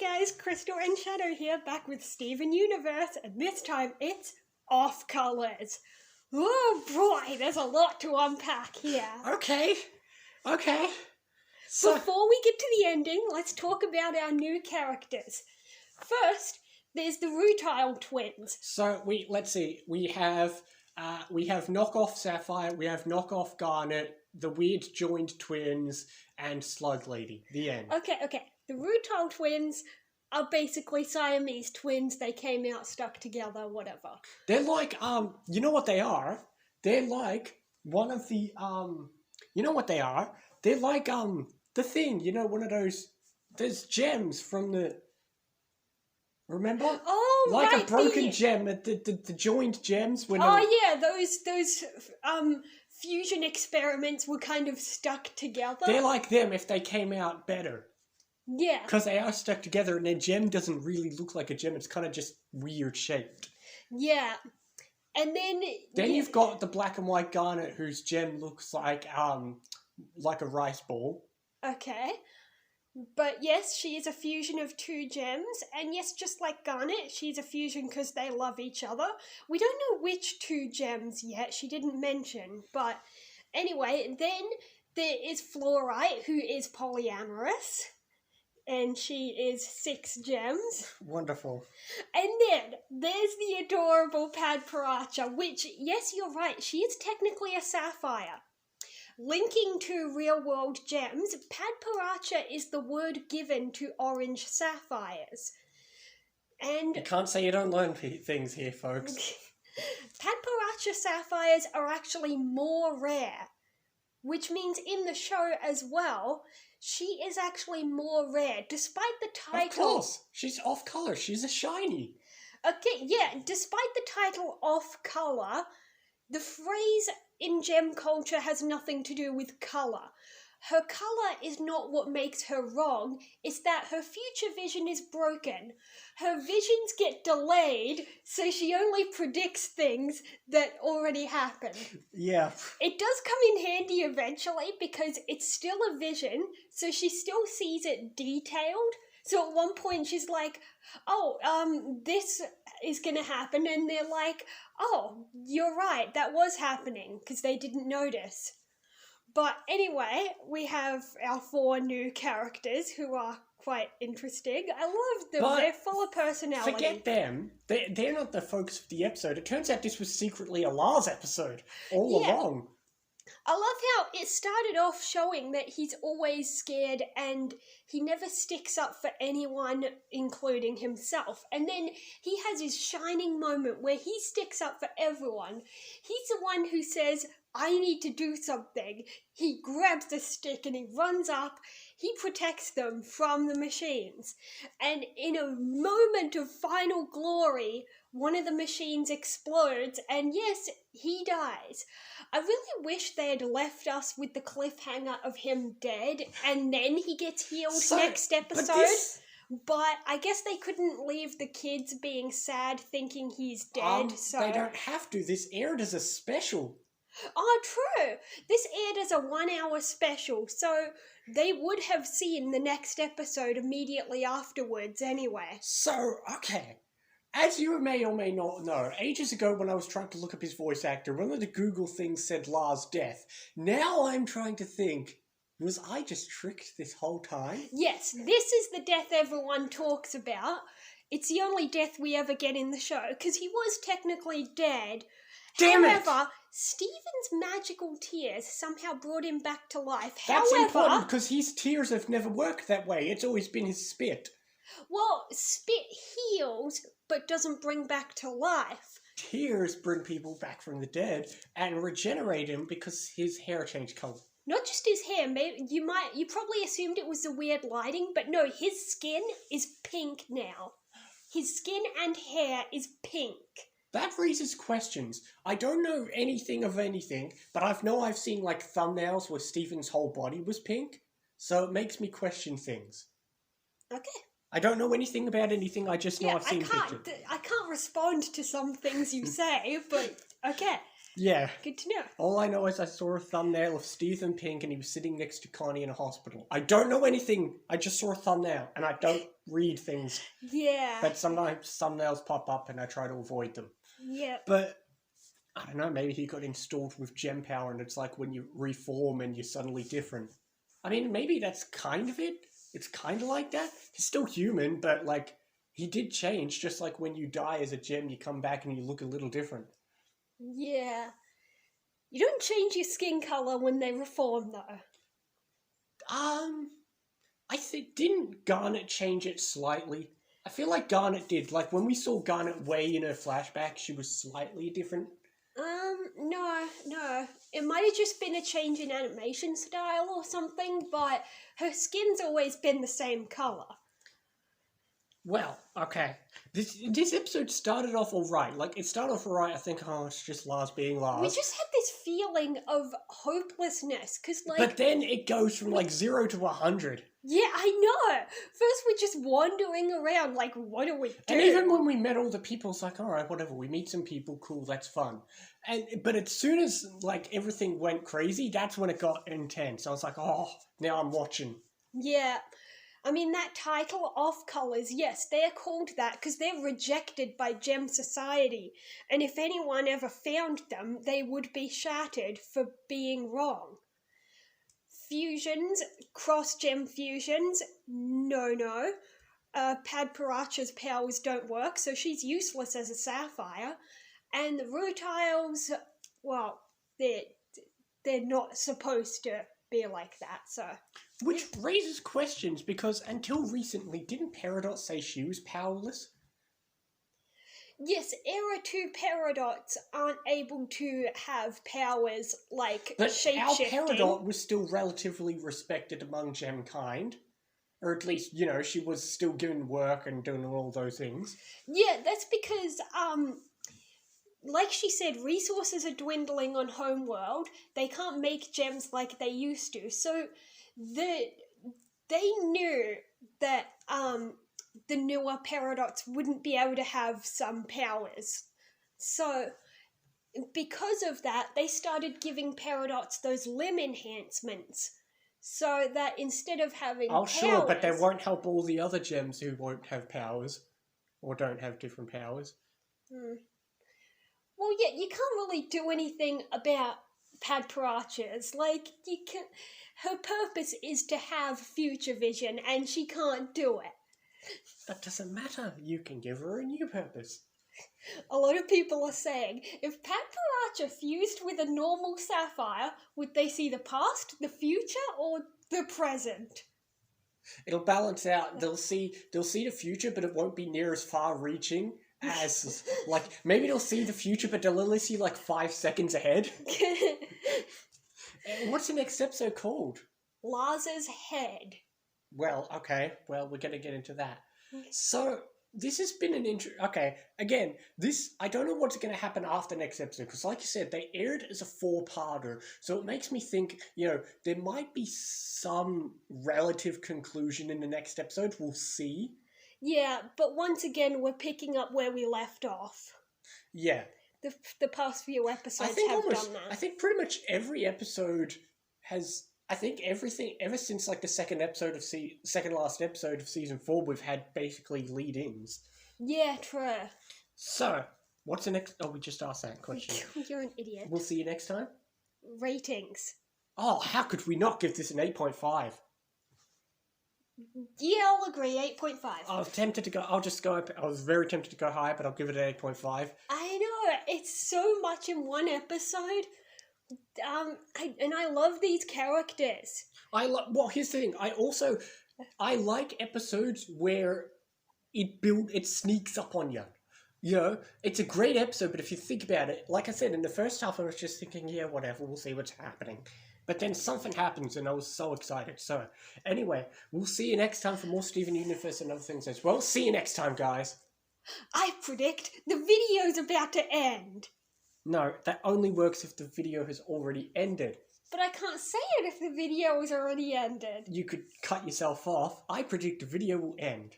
guys, Crystal and Shadow here, back with Steven Universe, and this time it's off colors. Oh boy, there's a lot to unpack here. Okay. So, Before we get to the ending, let's talk about our new characters. First, there's the Rutile twins. let's see. We have knockoff Sapphire, we have knockoff Garnet, the weird joined twins, and Slug Lady. The end. Okay. The Rutile twins are basically Siamese twins. They came out stuck together, whatever. They're like, you know what they are? They're like one of the, you know what they are? They're like, the thing, you know, one of those gems from the, remember? Oh, like right. a broken gem, the joined gems. Yeah, those fusion experiments were kind of stuck together. They're like them if they came out better. Yeah. Because they are stuck together and their gem doesn't really look like a gem, it's kind of just weird shaped. Yeah. And then you've got the black and white Garnet whose gem looks like a rice ball. Okay. But yes, she is a fusion of two gems, and yes, just like Garnet, she's a fusion because they love each other. We don't know which two gems yet, she didn't mention, but anyway, then there is Fluorite, who is polyamorous, and she is 6 gems. Wonderful. And then there's the adorable Padparacha, which, yes, you're right, she is technically a sapphire. Linking to real-world gems, Padparacha is the word given to orange sapphires. And You can't say you don't learn things here, folks. Padparacha sapphires are actually more rare, which means in the show as well, she is actually more rare, despite the title. Of course, she's off color. She's a shiny. Okay, yeah, despite the title off color, the phrase in gem culture has nothing to do with colour. Her colour is not what makes her wrong, it's that her future vision is broken. Her visions get delayed, so she only predicts things that already happened. Yeah. It does come in handy eventually because it's still a vision, so she still sees it detailed. So at one point she's like, this is going to happen, and they're like, oh, you're right, that was happening, because they didn't notice. But anyway, we have our 4 new characters who are quite interesting. I love them, they're full of personality. Forget them. They're not the focus of the episode. It turns out this was secretly a Lars episode all along. I love how it started off showing that he's always scared and he never sticks up for anyone, including himself. And then he has his shining moment where he sticks up for everyone. He's the one who says, I need to do something. He grabs the stick and he runs up. He protects them from the machines. And in a moment of final glory, one of the machines explodes, and yes, he dies. I really wish they had left us with the cliffhanger of him dead, and then he gets healed next episode. But I guess they couldn't leave the kids being sad thinking he's dead, so... They don't have to. This aired as a special. Oh, true. This aired as a 1-hour special, so they would have seen the next episode immediately afterwards anyway. So, okay. As you may or may not know, ages ago when I was trying to look up his voice actor, one of the Google things said Lars' death. Now I'm trying to think, was I just tricked this whole time? Yes, this is the death everyone talks about. It's the only death we ever get in the show, because he was technically dead. However, Steven's magical tears somehow brought him back to life. That's important, because his tears have never worked that way. It's always been his spit. Well, spit heals, but doesn't bring back to life. Tears bring people back from the dead and regenerate him because his hair changed colour. Not just his hair, maybe you probably assumed it was the weird lighting, but no, his skin is pink now. His skin and hair is pink. That raises questions. I don't know anything of anything, but I've seen like thumbnails where Steven's whole body was pink, so it makes me question things. Okay. I don't know anything about anything, I just know I've seen pictures. I can't respond to some things you say, but okay. Yeah. Good to know. All I know is I saw a thumbnail of Stephen Pink and he was sitting next to Connie in a hospital. I don't know anything. I just saw a thumbnail and I don't read things. Yeah. But sometimes thumbnails pop up and I try to avoid them. Yeah. But I don't know, maybe he got installed with gem power and it's like when you reform and you're suddenly different. I mean, maybe that's kind of it. It's kind of like that. He's still human, but like he did change. Just like when you die as a gem, you come back and you look a little different. Yeah. You don't change your skin color when they reform, though. I think didn't Garnet change it slightly? I feel like Garnet did. Like when we saw Garnet way in her flashback, she was slightly different. No. It might have just been a change in animation style or something, but her skin's always been the same color. Well, okay. This episode started off alright. Like, it started off alright, I think, oh, it's just Lars being Lars. We just had this feeling of hopelessness, because, like... But then it goes from, like, 0 to 100. Yeah, I know! First we're just wandering around, like, what do we do? And even when we met all the people, it's like, alright, whatever, we meet some people, cool, that's fun. But as soon as, like, everything went crazy, that's when it got intense. I was like, oh, now I'm watching. Yeah. I mean, that title, Off Colors, yes, they're called that because they're rejected by Gem Society. And if anyone ever found them, they would be shattered for being wrong. Fusions, cross-gem fusions, no. Padparacha's powers don't work, so she's useless as a sapphire. And the Rutiles, well, they're not supposed to be like that, so... Which raises questions, because until recently, didn't Peridot say she was powerless? Yes, Era 2 Paradots aren't able to have powers like but shape-shifting. Our Peridot was still relatively respected among Gemkind. Or at least, you know, she was still given work and doing all those things. Yeah, that's because, like she said, resources are dwindling on Homeworld. They can't make gems like they used to. So they knew that the newer Paradots wouldn't be able to have some powers. So because of that, they started giving Paradots those limb enhancements. So that instead of having powers... Sure, but they won't help all the other gems who won't have powers. Or don't have different powers. Well, yeah, you can't really do anything about Padparachas. Like, you can... Her purpose is to have future vision, and she can't do it. That doesn't matter. You can give her a new purpose. A lot of people are saying, if Padparacha fused with a normal sapphire, would they see the past, the future, or the present? It'll balance out. They'll see the future, but it won't be near as far-reaching as, like, maybe they'll see the future, but they'll only see, like, 5 seconds ahead. What's the next episode called? Lars's Head. Well, okay. Well, we're going to get into that. So, this has been an okay, again, I don't know what's going to happen after next episode, because like you said, they aired as a 4-parter, so it makes me think, you know, there might be some relative conclusion in the next episode. We'll see. Yeah, but once again, we're picking up where we left off. Yeah. The past few episodes have done that. I think pretty much every episode has... I think everything, ever since like the second last episode of season 4, we've had basically lead-ins. Yeah, true. So, what's the next... Oh, we just asked that question. You're an idiot. We'll see you next time. Ratings. Oh, how could we not give this an 8.5? Yeah, I'll agree, 8.5. I was tempted to go... I was very tempted to go higher, but I'll give it an 8.5. I know, it's so much in one episode. I love these characters. Well, here's the thing. I like episodes where it sneaks up on you. You know, it's a great episode, but if you think about it, like I said, in the first half I was just thinking, yeah, whatever, we'll see what's happening. But then something happens and I was so excited. So, anyway, we'll see you next time for more Steven Universe and other things as well. See you next time, guys. I predict the video's about to end. No, that only works if the video has already ended. But I can't say it if the video has already ended. You could cut yourself off. I predict the video will end.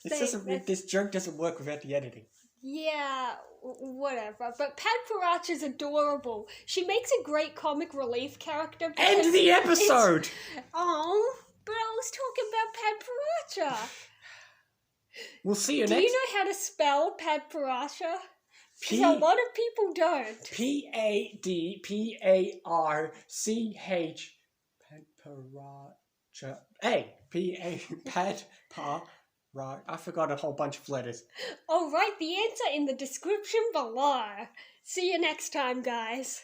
This joke doesn't work without the editing. Yeah, whatever. But Pat Paracha's adorable. She makes a great comic relief character. End the episode! Oh, but I was talking about Pat Paracha. We'll see you Do next... you know how to spell Pat Paracha? P- Because a lot of people don't. Padparch. Pat Paracha. Hey, Pat Paracha. I forgot a whole bunch of letters. I'll write the answer in the description below. See you next time, guys.